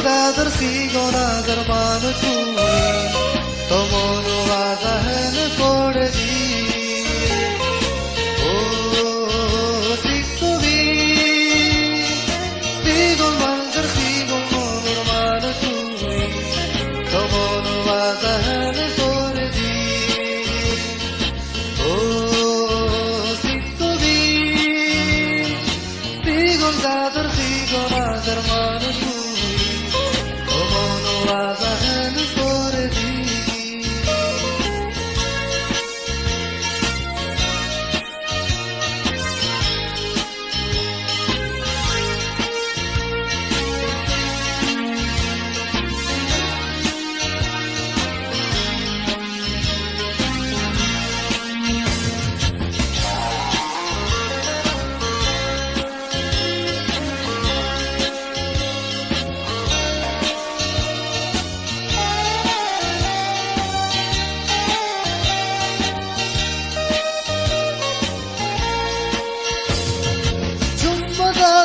dadar sigona zarmanu tumi tomonu azahan kore di o tiktubi sigon manzar sigon monur manu tumi tomonu azahan kore di o tiktubi sigon dadar sigona zarmanu tumi tomonu azahan kore di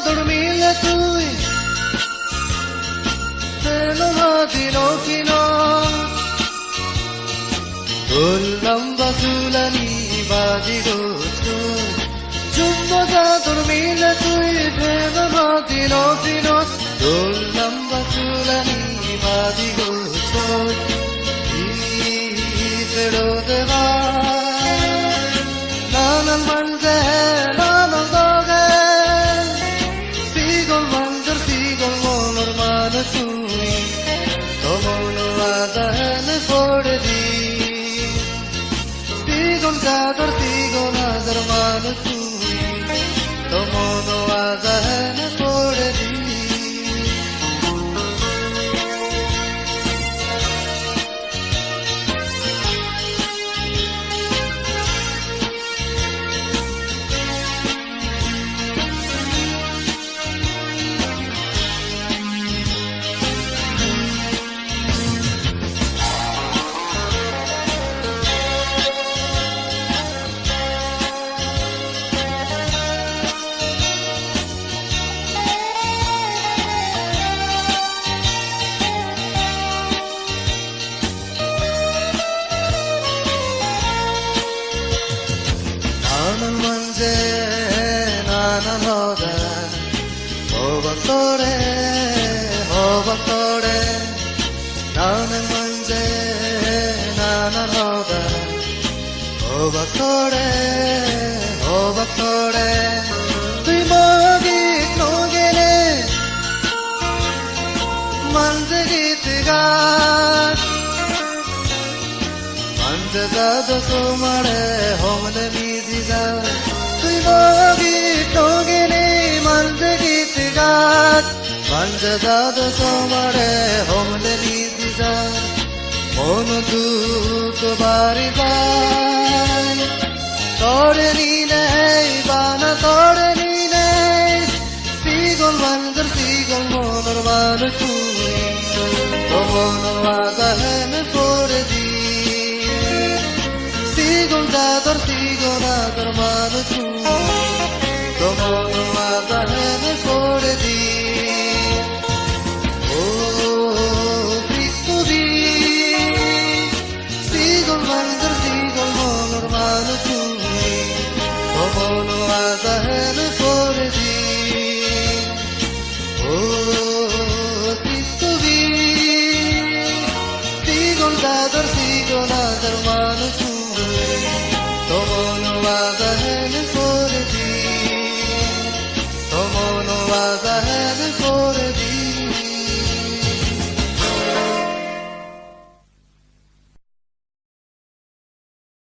dormile tui Telo madino kino Tul lamba sulani baji gochu Jumma da dormile tui Telo madino kino Tul lamba sulani baji gochu Telo deva Nanan manje nanan doge tui tomonu azahan kore di sigon dadar sigon azarmanu tui tomonu azahan kore di nanan manje nanan hoda hobaktore nanan manje nanan hoda hobaktore tui magi nogele manje git ga manje zado sumare homle miziga tui magi nogele manje git ga manje zado sumare homle miziga mon duk bari jay tore ni nei bana tore ni nei sigol manjar sigol monor manu tui tomonu azahan kore di sigon dadar manu tui tomonu azahan kore di o tiktubi sigon manjar sigon monor manu tui tomonu azahan kore di o tiktubi sigon dadar manu tui tomonu azahan